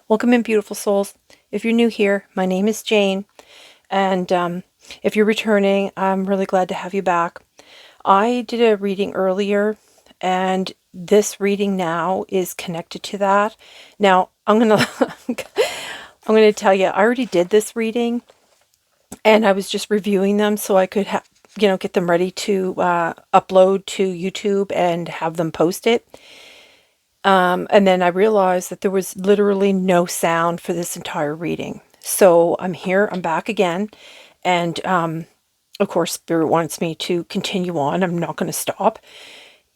Welcome in, beautiful souls. If you're new here, my name is Jane, and if you're returning, I'm really glad to have you back. I did a reading earlier, and this reading now is connected to that. Now, I'm gonna tell you, I already did this reading, and I was just reviewing them so I could get them ready to upload to YouTube and have them posted. And then I realized that there was literally no sound for this entire reading. So I'm here, I'm back again. And of course, Spirit wants me to continue on. I'm not going to stop.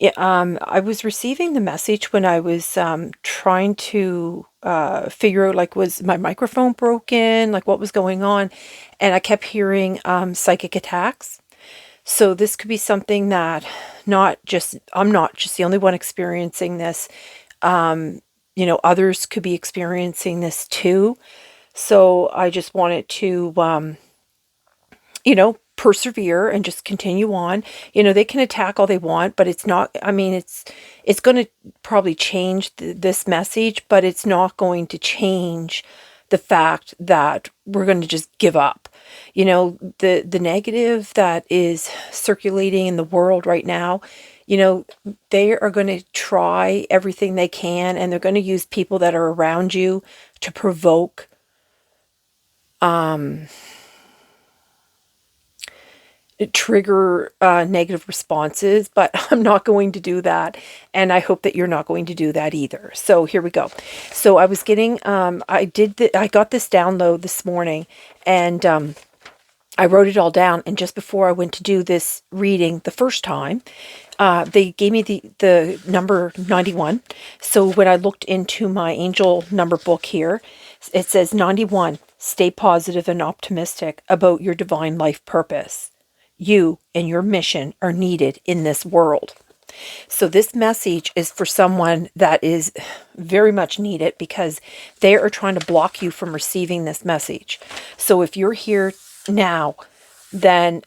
I was receiving the message when I was trying to figure out, like, was my microphone broken? Like, what was going on? And I kept hearing psychic attacks. So this could be something that I'm not just the only one experiencing this. Others could be experiencing this too. So I just wanted to, persevere and just continue on. They can attack all they want, but it's not, it's going to probably change this message, but it's not going to change the fact that we're going to just give up. The negative that is circulating in the world right now, they are going to try everything they can, and they're going to use people that are around you to provoke trigger negative responses, but I'm not going to do that, and I hope that you're not going to do that either. So here we go. So I was getting I got this download this morning, and I wrote it all down, and just before I went to do this reading the first time, they gave me the number 91. So when I looked into my angel number book here, it says 91, stay positive and optimistic about your divine life purpose. You and your mission are needed in this world. So this message is for someone that is very much needed, because they are trying to block you from receiving this message. So if you're here now, then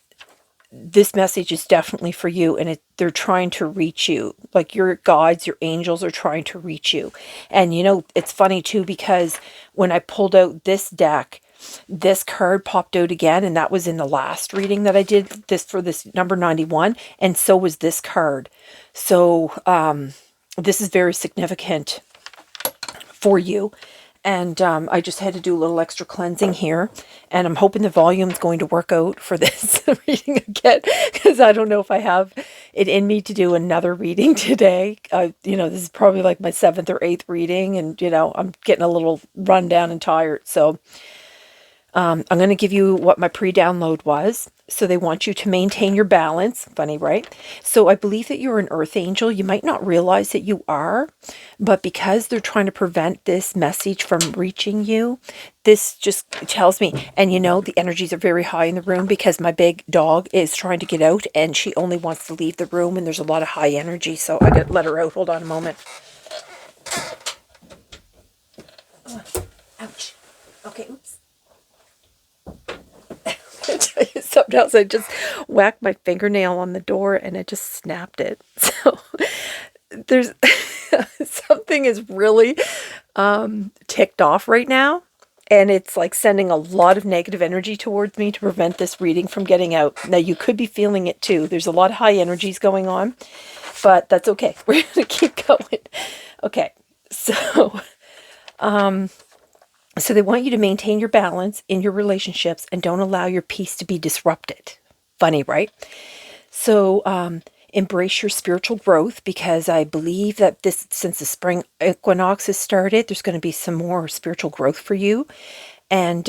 this message is definitely for you, and they're trying to reach you. Like, your guides, your angels are trying to reach you. And it's funny too, because when I pulled out this deck, this card popped out again, and that was in the last reading that I did this for this number 91, and so was this card. So this is very significant for you. And I just had to do a little extra cleansing here, and I'm hoping the volume's going to work out for this reading again, because I don't know if I have it in me to do another reading today. This is probably like my 7th or 8th reading, and I'm getting a little run down and tired. So I'm going to give you what my pre-download was. So they want you to maintain your balance. Funny, right? So I believe that you're an earth angel. You might not realize that you are, but because they're trying to prevent this message from reaching you, this just tells me, and the energies are very high in the room, because my big dog is trying to get out, and she only wants to leave the room, and there's a lot of high energy. So I got to let her out. Hold on a moment. Oh, ouch. Okay, oops. Tell you something else. I just whacked my fingernail on the door, and it just snapped it. So there's something is really ticked off right now, and it's like sending a lot of negative energy towards me to prevent this reading from getting out. Now, you could be feeling it too. There's a lot of high energies going on, but that's okay. We're going to keep going. Okay, so so they want you to maintain your balance in your relationships and don't allow your peace to be disrupted. Funny, right? So embrace your spiritual growth, because I believe that since the spring equinox has started, there's going to be some more spiritual growth for you. And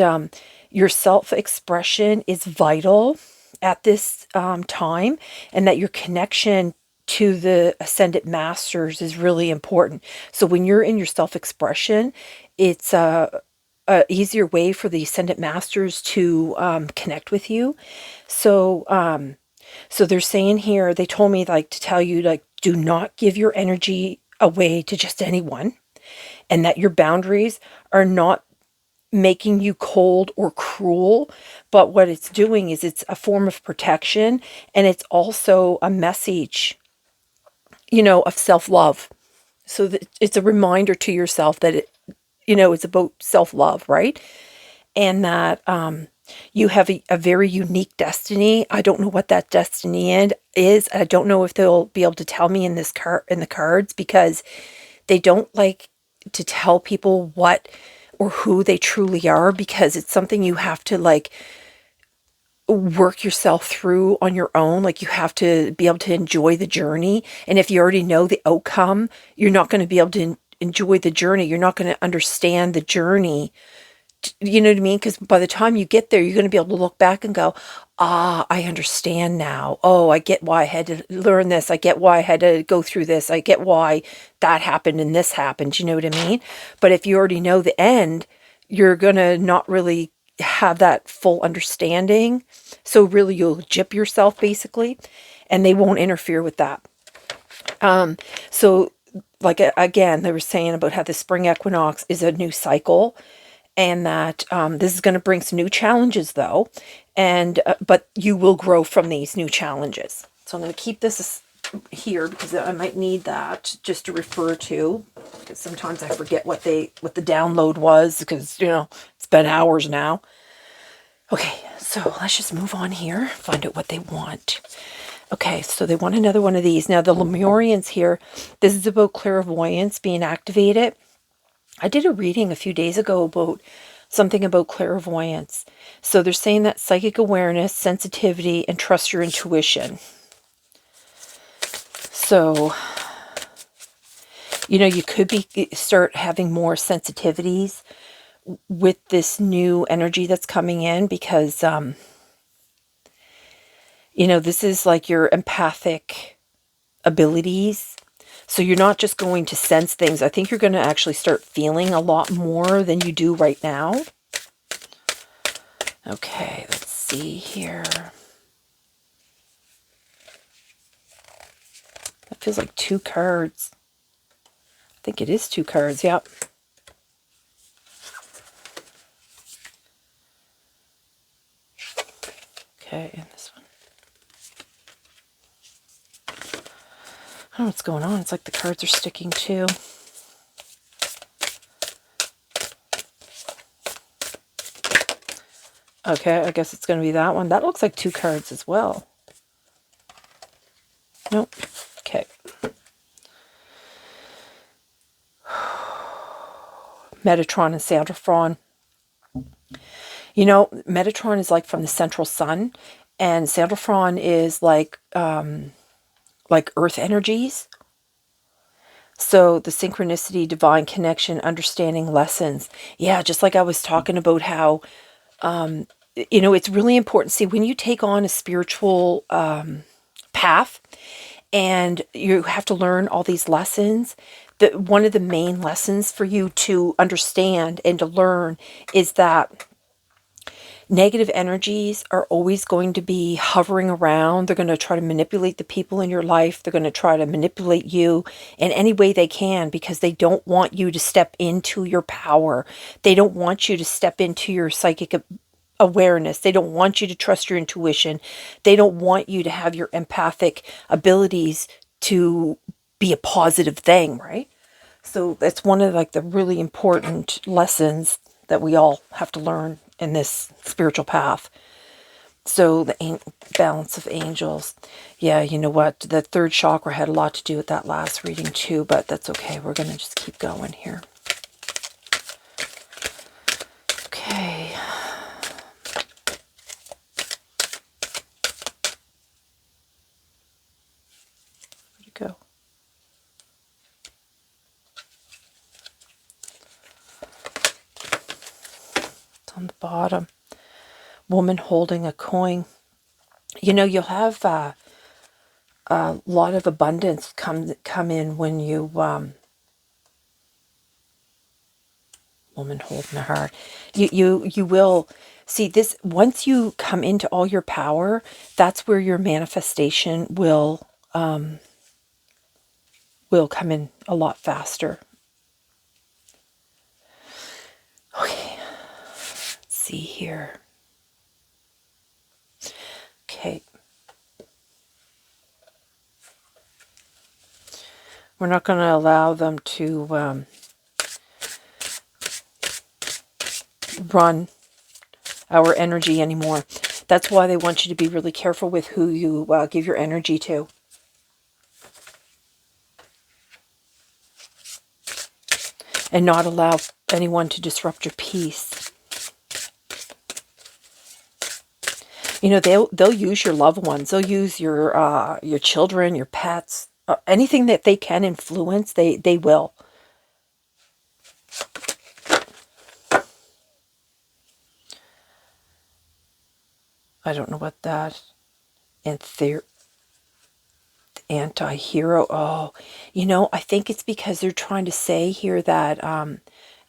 your self-expression is vital at this time, and that your connection to the ascended masters is really important. So when you're in your self-expression, it's a easier way for the ascended masters to connect with you. So so they're saying here, they told me, like, to tell you, like, do not give your energy away to just anyone, and that your boundaries are not making you cold or cruel, but what it's doing is it's a form of protection, and it's also a message, of self-love. So that it's a reminder to yourself that it's about self-love, right? And that you have a very unique destiny. I don't know what that destiny is. I don't know if they'll be able to tell me in the cards, because they don't like to tell people what or who they truly are, because it's something you have to like work yourself through on your own. Like, you have to be able to enjoy the journey. And if you already know the outcome, you're not going to be able to enjoy the journey. You're not going to understand the journey. You know what I mean? Because by the time you get there, you're going to be able to look back and go, I understand now. Oh, I get why I had to learn this. I get why I had to go through this. I get why that happened and this happened. You know what I mean? But if you already know the end, you're going to not really have that full understanding. So really, you'll gyp yourself basically, and they won't interfere with that. So like, again, they were saying about how the spring equinox is a new cycle, and that this is going to bring some new challenges though, and but you will grow from these new challenges. So I'm going to keep this here because I might need that just to refer to, because sometimes I forget what the download was, because it's been hours now. Okay, so let's just move on here, find out what they want. Okay, so they want another one of these. Now the Lemurians here, this is about clairvoyance being activated. I did a reading a few days ago about something about clairvoyance. So they're saying that psychic awareness, sensitivity, and trust your intuition. So, you could start having more sensitivities with this new energy that's coming in, because, this is like your empathic abilities. So you're not just going to sense things. I think you're going to actually start feeling a lot more than you do right now. Okay, let's see here. That feels like 2 cards. I think it is 2 cards, yep. Okay, and this one. I don't know what's going on. It's like the cards are sticking too. Okay, I guess it's going to be that one. That looks like 2 cards as well. Nope. Okay. Metatron and Sandalphon. Metatron is like from the central sun, and Sandalphon is like earth energies. So the synchronicity, divine connection, understanding lessons. Yeah, just like I was talking about how, it's really important. See, when you take on a spiritual path and you have to learn all these lessons, one of the main lessons for you to understand and to learn is that negative energies are always going to be hovering around. They're going to try to manipulate the people in your life. They're going to try to manipulate you in any way they can, because they don't want you to step into your power. They don't want you to step into your psychic awareness. They don't want you to trust your intuition. They don't want you to have your empathic abilities to be a positive thing, right? So that's one of the really important lessons that we all have to learn in this spiritual path. So the balance of angels. Yeah, you know what? The 3rd chakra had a lot to do with that last reading too, but that's okay. We're going to just keep going here. Okay. Where'd it go? It's on the bottom. Woman holding a coin. You'll have a lot of abundance come in when you woman holding a heart. You will see this once you come into all your power. That's where your manifestation will come in a lot faster. Okay, let's see here. Okay. We're not going to allow them to run our energy anymore. That's why they want you to be really careful with who you give your energy to. And not allow anyone to disrupt your peace. You know, they'll use your loved ones. They'll use your children, your pets, anything that they can influence. They will. I don't know what that anti-hero. Oh, you know, I think it's because they're trying to say here that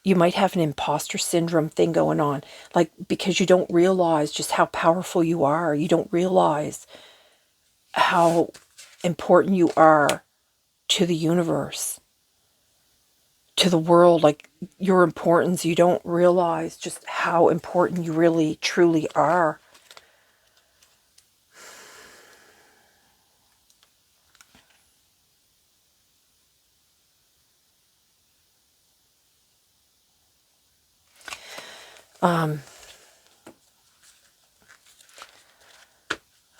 you might have an imposter syndrome thing going on. Like, because you don't realize just how powerful you are. You don't realize how important you are to the universe, to the world. Like, your importance, you don't realize just how important you really, truly are.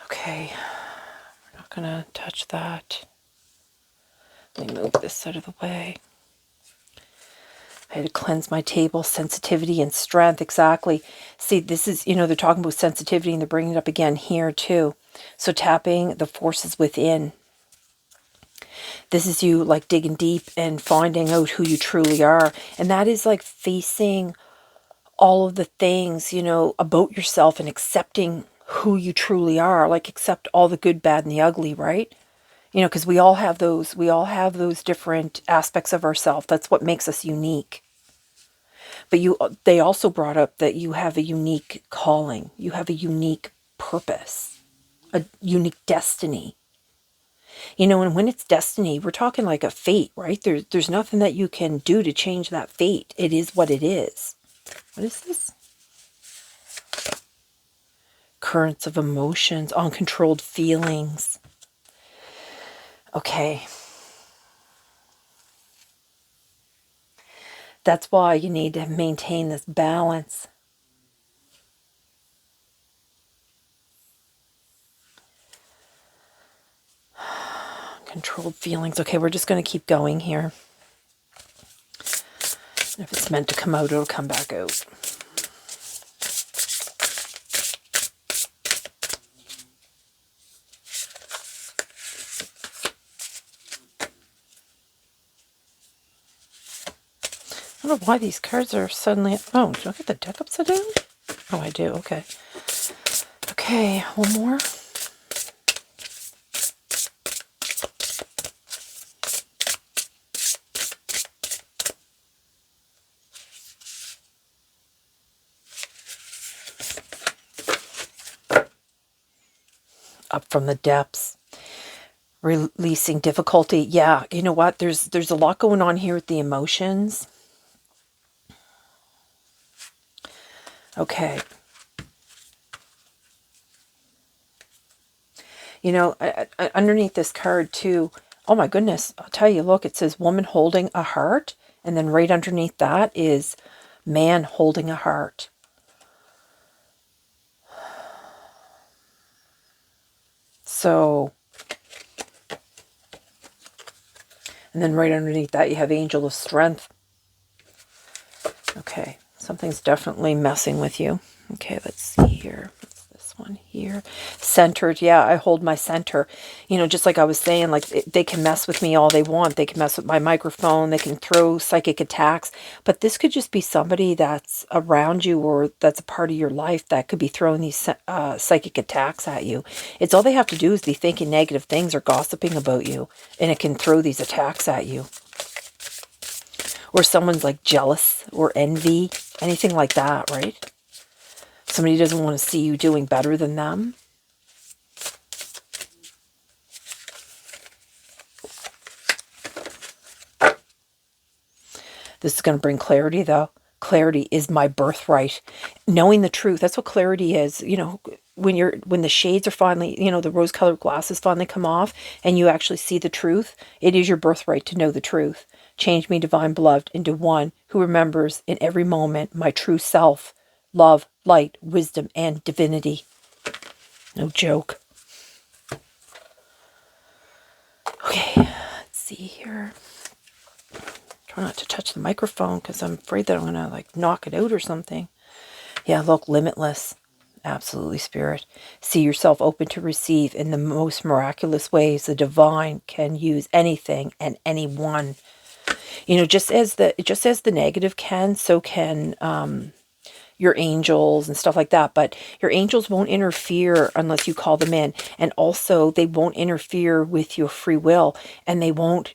Okay, we're not gonna touch that. Let me move this out of the way. I had to cleanse my table. Sensitivity and strength, exactly. See, this is, you know, they're talking about sensitivity and they're bringing it up again here too. So tapping the forces within. This is you like digging deep and finding out who you truly are. And that is like facing all of the things, you know, about yourself and accepting who you truly are. Like, accept all the good, bad, and the ugly, right? You know, because we all have those different aspects of ourselves. That's what makes us unique. But they also brought up that you have a unique calling. You have a unique purpose, a unique destiny. You know, and when it's destiny, we're talking like a fate, right? There's nothing that you can do to change that fate. It is what it is. What is this? Currents of emotions, uncontrolled feelings. Okay. That's why you need to maintain this balance. Controlled feelings. Okay, we're just going to keep going here. If it's meant to come out, it'll come back out. I don't know why these cards are suddenly... Oh, do I get the deck upside down? Oh, I do. Okay. Okay, one more. Up from the depths. Releasing difficulty. Yeah, you know what? There's a lot going on here with the emotions. Okay. You know, underneath this card too, oh my goodness, I'll tell you, look, it says woman holding a heart. And then right underneath that is man holding a heart. So, and then right underneath that you have angel of strength. Okay, something's definitely messing with you. Okay, let's see here. What's this one here? Centered. Yeah, I hold my center. You know, just like I was saying, like they can mess with me all they want. They can mess with my microphone. They can throw psychic attacks. But this could just be somebody that's around you or that's a part of your life that could be throwing these psychic attacks at you. It's all they have to do is be thinking negative things or gossiping about you. And it can throw these attacks at you. Or someone's like jealous or envy, anything like that, right? Somebody doesn't want to see you doing better than them. This is going to bring clarity, though. Clarity is my birthright. Knowing the truth, that's what clarity is. You know, when the shades are finally, you know, the rose-colored glasses finally come off and you actually see the truth, it is your birthright to know the truth. Change me, divine beloved, into one who remembers in every moment my true self, love, light, wisdom, and divinity. No joke. Okay, let's see here. Try not to touch the microphone because I'm afraid that I'm going to like knock it out or something. Yeah, look, limitless. Absolutely, Spirit. See yourself open to receive in the most miraculous ways. The divine can use anything and anyone. Just as the negative can, so can your angels and stuff like that. But your angels won't interfere unless you call them in, and also they won't interfere with your free will, and they won't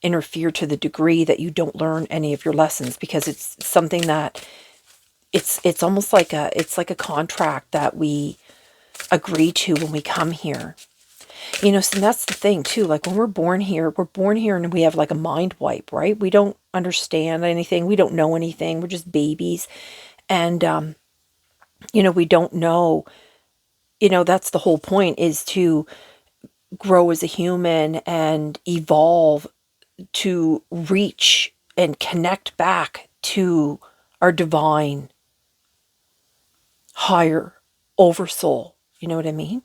interfere to the degree that you don't learn any of your lessons, because it's something that it's almost like a contract that we agree to when we come here. So that's the thing too. Like when we're born here and we have like a mind wipe, right? We don't understand anything. We don't know anything. We're just babies. And, we don't know, that's the whole point, is to grow as a human and evolve to reach and connect back to our divine higher oversoul. You know what I mean?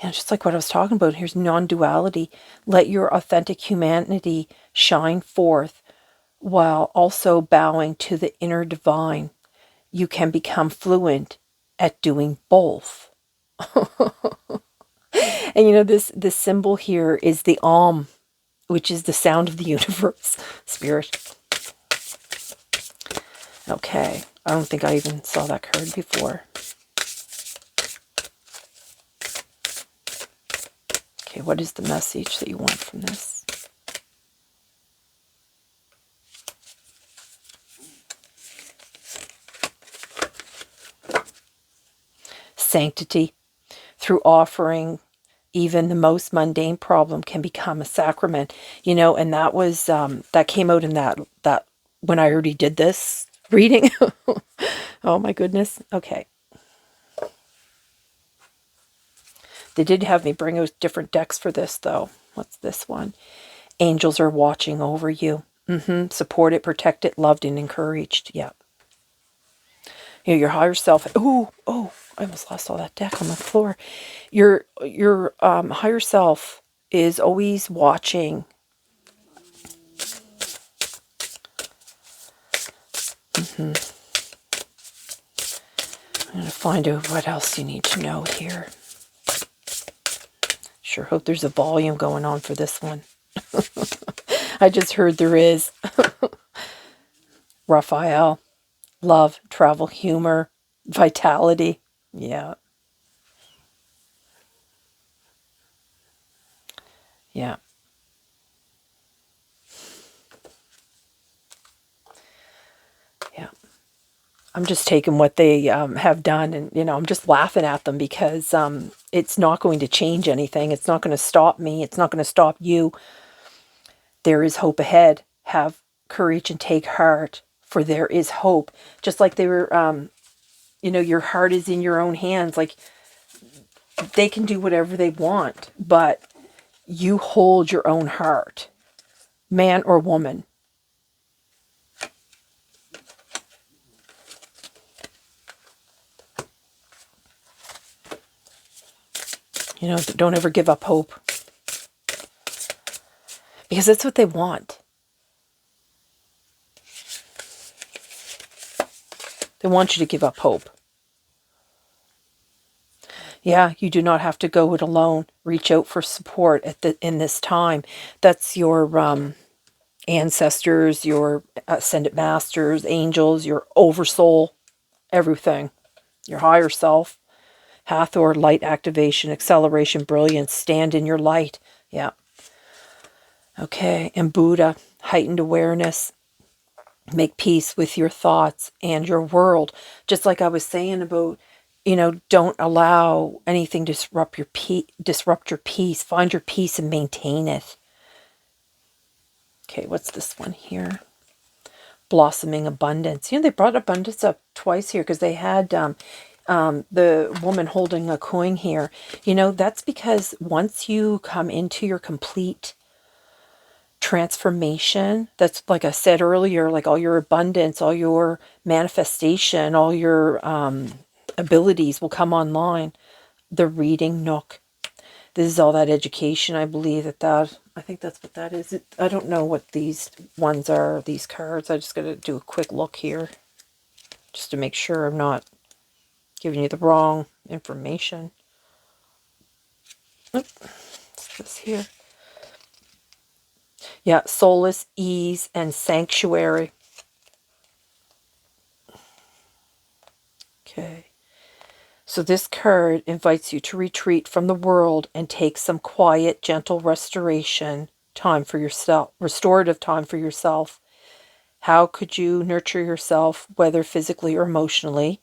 And just like what I was talking about, here's non-duality. Let your authentic humanity shine forth while also bowing to the inner divine. You can become fluent at doing both. And this symbol here is the which is the sound of the universe, Spirit. Okay, I don't think I even saw that card before. Okay, what is the message that you want from this? Sanctity. Through offering, even the most mundane problem can become a sacrament. And that was that came out in that when I already did this reading. Oh my goodness. Okay. They did have me bring out different decks for this though. What's this one? Angels are watching over you. Support it, protect it, loved and encouraged. Yeah. Your higher self. Oh, I almost lost all that deck on the floor. Your higher self is always watching. I'm going to find out what else you need to know here. Sure hope there's a volume going on for this one. I just heard there is. Raphael. Love, travel, humor, vitality. Yeah. Yeah. Yeah. I'm just taking what they have done, and, I'm just laughing at them because it's not going to change anything. It's not going to stop me. It's not going to stop you. There is hope ahead. Have courage and take heart, for there is hope. Just like they were, your heart is in your own hands. Like, they can do whatever they want, but you hold your own heart, man or woman. Don't ever give up hope, because that's what they want. They want you to give up hope. Yeah, you do not have to go it alone. Reach out for support in this time. That's your ancestors, your ascended masters, angels, your oversoul, everything. Your higher self. Hathor, light activation, acceleration, brilliance. Stand in your light. Yeah. Okay, and Buddha, heightened awareness. Make peace with your thoughts and your world. Just like I was saying about, don't allow anything to disrupt your peace. Find your peace and maintain it. Okay, what's this one here? Blossoming abundance. They brought abundance up twice here because they had the woman holding a coin here. That's because once you come into your complete transformation. That's like I said earlier, like all your abundance, all your manifestation, all your abilities will come online. The reading nook. This is all that education. I believe I think that's what that is. I don't know what these ones are, these cards. I just got to do a quick look here just to make sure I'm not giving you the wrong information. Oop, what's this here? Yeah, solace, ease, and sanctuary. Okay. So this card invites you to retreat from the world and take some quiet, gentle restoration time for yourself, restorative time for yourself. How could you nurture yourself, whether physically or emotionally?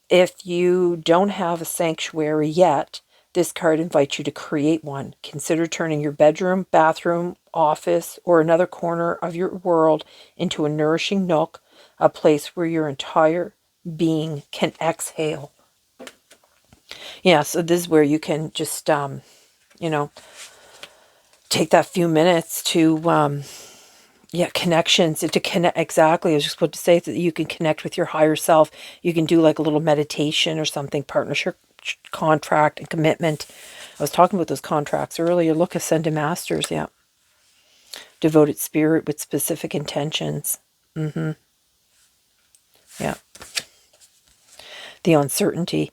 If you don't have a sanctuary yet, this card invites you to create one. Consider turning your bedroom, bathroom, office, or another corner of your world into a nourishing nook, a place where your entire being can exhale. Yeah, so this is where you can just, take that few minutes to, connections, to connect. Exactly. I was just about to say that you can connect with your higher self. You can do like a little meditation or something, partnership, contract, and commitment. I was talking about those contracts earlier. Look, Ascended Masters. Yeah. Devoted spirit with specific intentions. Yeah. The uncertainty.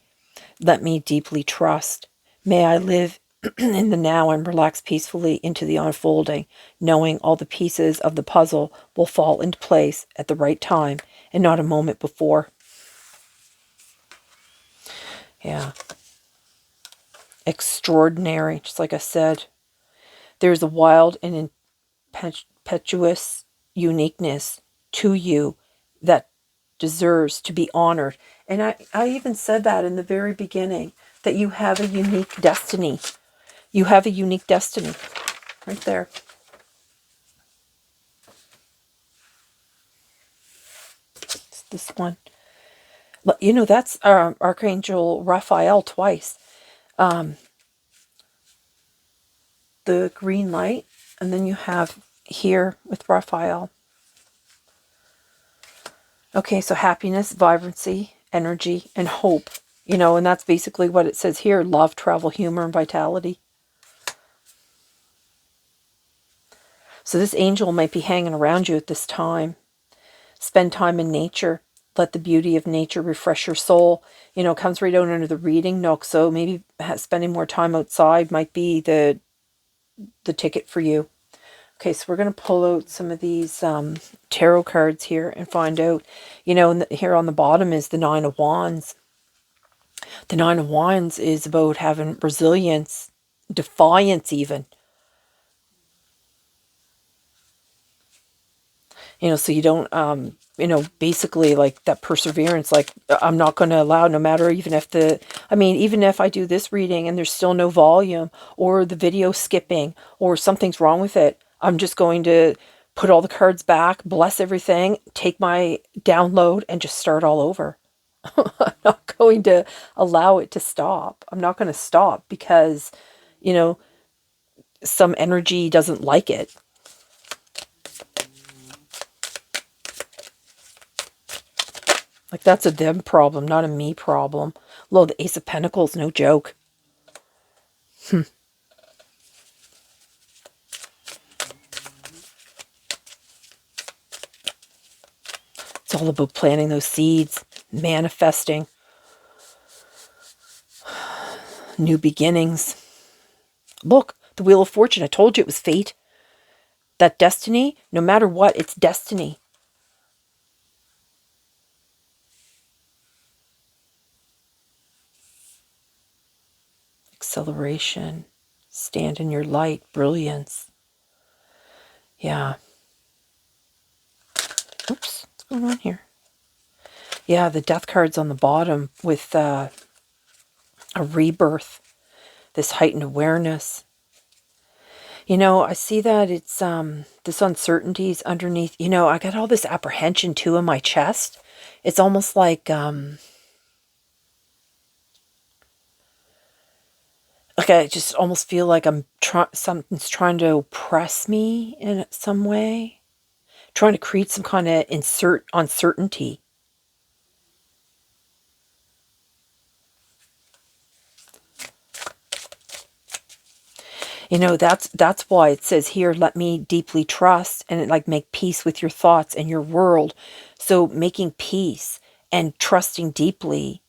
Let me deeply trust. May I live in the now and relax peacefully into the unfolding, knowing all the pieces of the puzzle will fall into place at the right time and not a moment before. Yeah. Extraordinary, just like I said. There's a wild and impetuous uniqueness to you that deserves to be honored. And I even said that in the very beginning, that you have a unique destiny. You have a unique destiny right there. It's this one. You know, that's Archangel Raphael twice. The green light, and then you have here with Raphael. Okay, so happiness, vibrancy, energy, and hope. You know, and that's basically what it says here. Love, travel, humor, and vitality. So this angel might be hanging around you at this time. Spend time in nature. Let the beauty of nature refresh your soul. You know, it comes right out under the reading nook. So maybe spending more time outside might be the ticket for you. Okay, so we're going to pull out some of these tarot cards here and find out. You know, here on the bottom is the Nine of Wands. The Nine of Wands is about having resilience, defiance even. You know, so you don't, basically like that perseverance, like I'm not going to allow, no matter even if even if I do this reading and there's still no volume or the video skipping or something's wrong with it, I'm just going to put all the cards back, bless everything, take my download and just start all over. I'm not going to allow it to stop. I'm not going to stop because, some energy doesn't like it. Like, that's a them problem, not a me problem. Lo, the Ace of Pentacles, no joke. It's all about planting those seeds, manifesting new beginnings. Look, the Wheel of Fortune. I told you it was fate. That destiny, no matter what, it's destiny. Acceleration. Stand in your light. Brilliance. Yeah. Oops. What's going on here? Yeah, the Death card's on the bottom with a rebirth. This heightened awareness. You know, I see that it's this uncertainty's underneath. You know, I got all this apprehension too in my chest. It's almost like Like I just almost feel like something's trying to oppress me in some way, trying to create some kind of uncertainty. That's why it says here, let me deeply trust and like make peace with your thoughts and your world. So making peace and trusting deeply.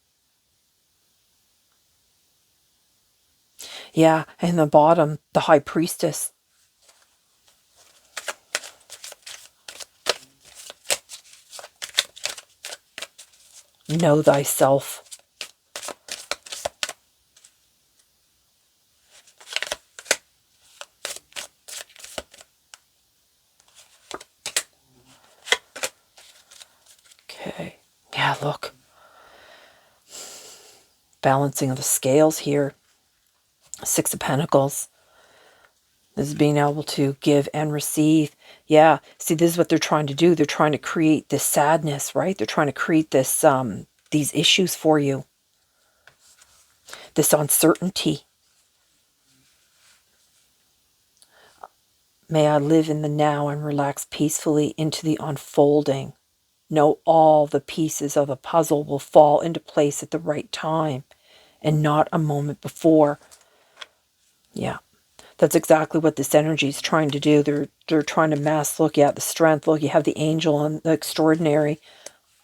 Yeah, and the bottom, the high priestess. Know thyself. Okay. Yeah, look. Balancing of the scales here. Six of Pentacles. This is being able to give and receive. Yeah. See, this is what they're trying to do. They're trying to create this sadness, right? They're trying to create this these issues for you. This uncertainty. May I live in the now and relax peacefully into the unfolding. Know all the pieces of the puzzle will fall into place at the right time and not a moment before. Yeah. That's exactly what this energy is trying to do. They're trying to mask. Look, yeah, the strength. Look, you have the angel and the extraordinary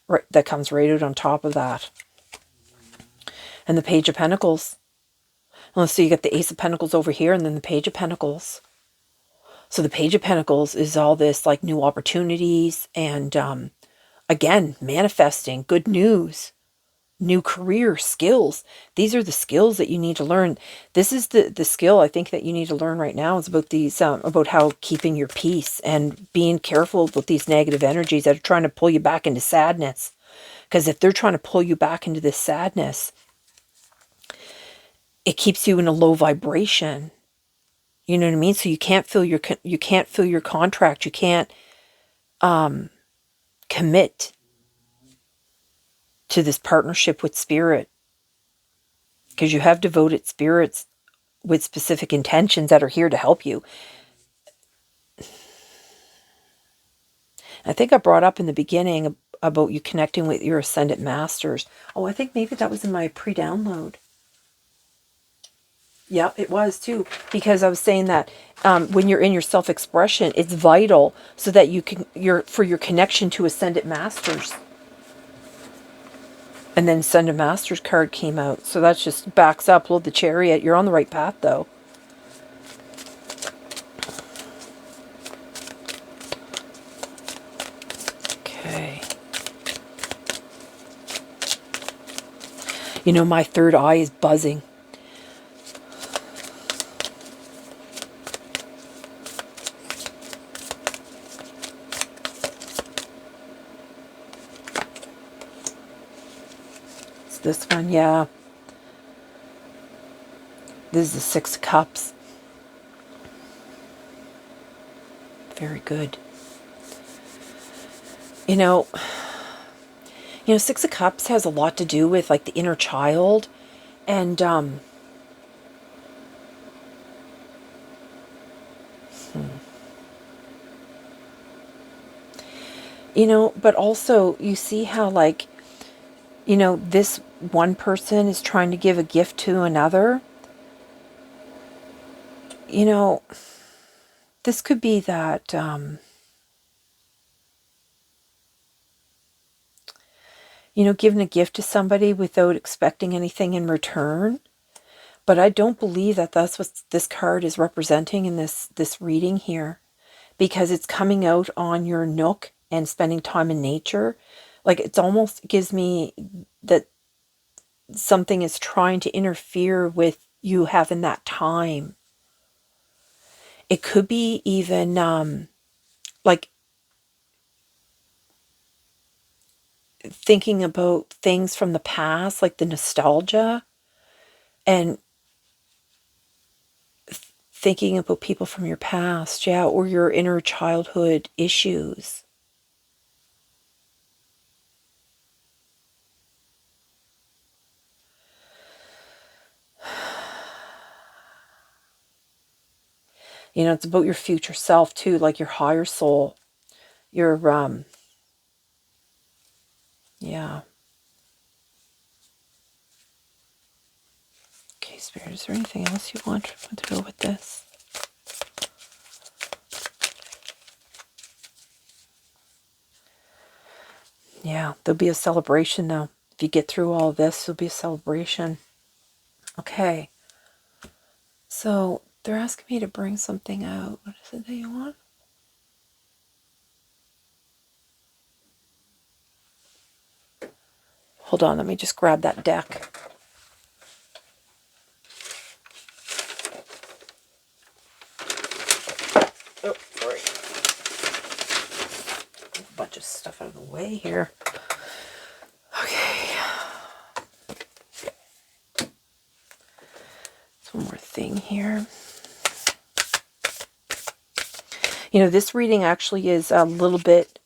right, that comes right out on top of that. And the Page of Pentacles. And so you get the Ace of Pentacles over here and then the Page of Pentacles. So the Page of Pentacles is all this like new opportunities and again, manifesting good news, new career skills. These are the skills that you need to learn. This is the skill I think that you need to learn right now is about these about how keeping your peace and being careful with these negative energies that are trying to pull you back into sadness. Because if they're trying to pull you back into this sadness, it keeps you in a low vibration. You know what I mean? So you can't fill your contract. You can't commit to this partnership with spirit because you have devoted spirits with specific intentions that are here to help you. I think I brought up in the beginning about you connecting with your ascendant masters. Oh, I think maybe that was in my pre-download. Yeah, it was too, because I was saying that when you're in your self-expression, it's vital so that you can for your connection to ascendant masters. And then ascendant masters card came out, so that just backs up. Load the chariot. You're on the right path, though. Okay. You know, my third eye is buzzing. This one, yeah. This is the Six of Cups. Very good. You know, Six of Cups has a lot to do with like the inner child, and but also you see how like, this one person is trying to give a gift to another. This could be that giving a gift to somebody without expecting anything in return. But I don't believe that that's what this card is representing in this reading here, because it's coming out on your nook and spending time in nature. Like it's almost gives me that something is trying to interfere with you having that time. It could be even like thinking about things from the past, like the nostalgia, and thinking about people from your past, yeah, or your inner childhood issues. It's about your future self too, like your higher soul. Your, yeah. Okay, Spirit, is there anything else you want to go with this? Yeah, there'll be a celebration though. If you get through all of this, there'll be a celebration. Okay. So they're asking me to bring something out. What is it that you want? Hold on, let me just grab that deck. Oh, sorry. A bunch of stuff out of the way here. Okay. One more thing here. This reading actually is a little bit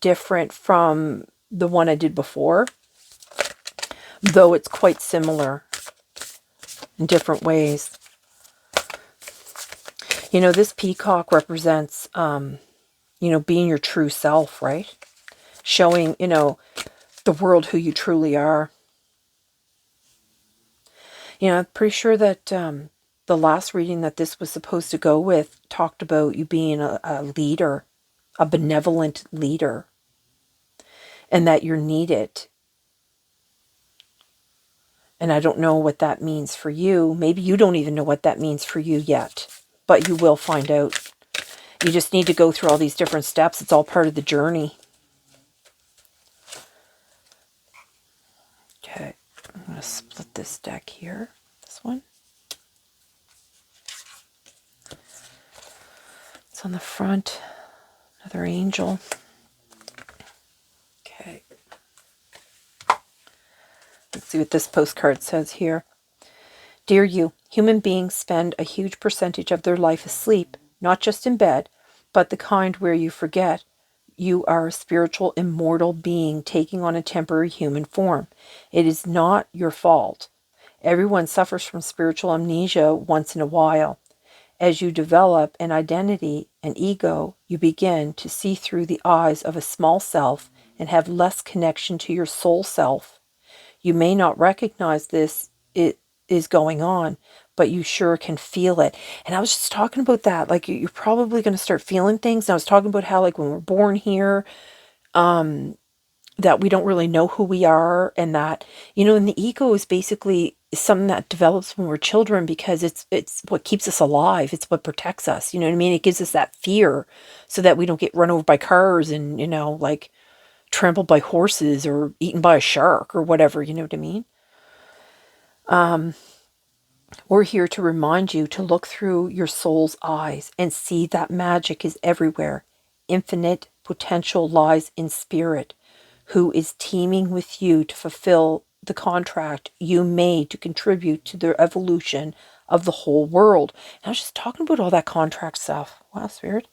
different from the one I did before, though it's quite similar in different ways. This peacock represents, being your true self, right? Showing, the world who you truly are. I'm pretty sure that the last reading that this was supposed to go with talked about you being a leader, a benevolent leader, and that you're needed. And I don't know what that means for you. Maybe you don't even know what that means for you yet, but you will find out. You just need to go through all these different steps. It's all part of the journey. Okay, I'm going to split this deck here. This one. It's on the front. Another angel. Okay. Let's see what this postcard says here. Dear you, human beings spend a huge percentage of their life asleep, not just in bed, but the kind where you forget you are a spiritual, immortal being taking on a temporary human form. It is not your fault. Everyone suffers from spiritual amnesia once in a while. As you develop an identity, an ego, you begin to see through the eyes of a small self and have less connection to your soul self. You may not recognize it is going on, but you sure can feel it. And I was just talking about that. Like, you're probably going to start feeling things. And I was talking about how, like, when we're born here, that we don't really know who we are, and that, and the ego is basically something that develops when we're children, because it's what keeps us alive. It's what protects us. You know what I mean? It gives us that fear so that we don't get run over by cars and, like trampled by horses or eaten by a shark or whatever. You know what I mean? We're here to remind you to look through your soul's eyes and see that magic is everywhere. Infinite potential lies in spirit, who is teaming with you to fulfill the contract you made to contribute to the evolution of the whole world. And I was just talking about all that contract stuff. Wow, Spirit.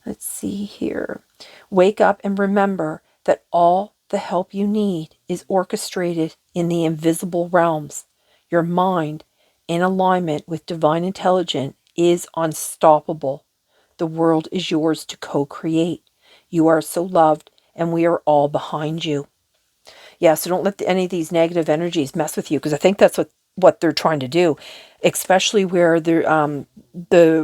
Let's see here. Wake up and remember that all the help you need is orchestrated in the invisible realms. Your mind, in alignment with divine intelligence, is unstoppable. The world is yours to co-create. You are so loved, and we are all behind you. Yeah, so don't let any of these negative energies mess with you, because I think that's what they're trying to do, especially where the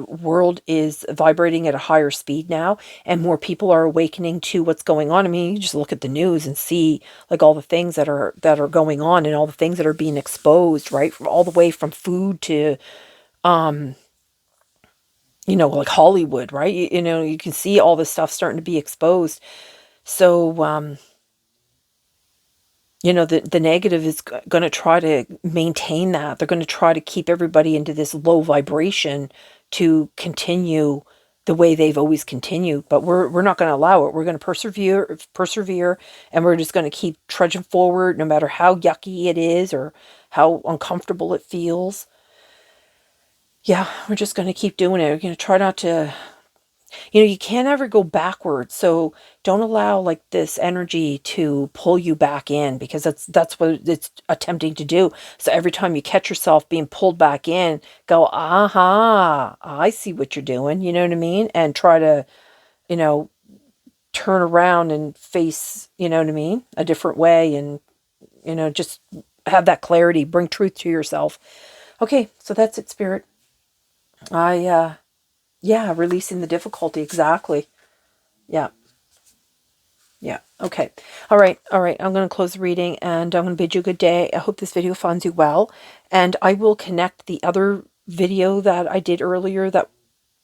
world is vibrating at a higher speed now, and more people are awakening to what's going on. I mean, you just look at the news and see, like, all the things that are going on, and all the things that are being exposed, right? From all the way from food to like Hollywood, right? You can see all this stuff starting to be exposed. So the negative is going to try to maintain that. They're going to try to keep everybody into this low vibration to continue the way they've always continued. But we're not going to allow it. We're going to persevere, and we're just going to keep trudging forward, no matter how yucky it is or how uncomfortable it feels. Yeah, we're just going to keep doing it. We're going to try not to You can't ever go backwards. So don't allow like this energy to pull you back in, because that's what it's attempting to do. So every time you catch yourself being pulled back in, go, aha, I see what you're doing. You know what I mean? And try to, you know, turn around and face, you know what I mean, a different way, and, just have that clarity, bring truth to yourself. Okay, so that's it, Spirit. Yeah, releasing the difficulty. Exactly. Yeah. Yeah. Okay. All right. All right. I'm going to close the reading, and I'm going to bid you a good day. I hope this video finds you well. And I will connect the other video that I did earlier that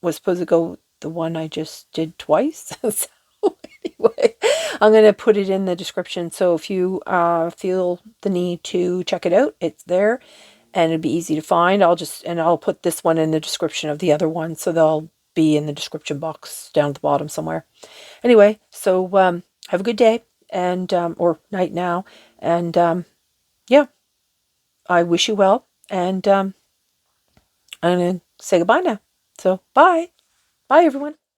was supposed to go, the one I just did twice. So anyway, I'm going to put it in the description. So if you feel the need to check it out, it's there, and it'd be easy to find. I'll put this one in the description of the other one. So they'll be in the description box down at the bottom somewhere. Anyway, so have a good day, and or night now, and yeah, I wish you well, and I'm gonna say goodbye now. So bye, bye everyone.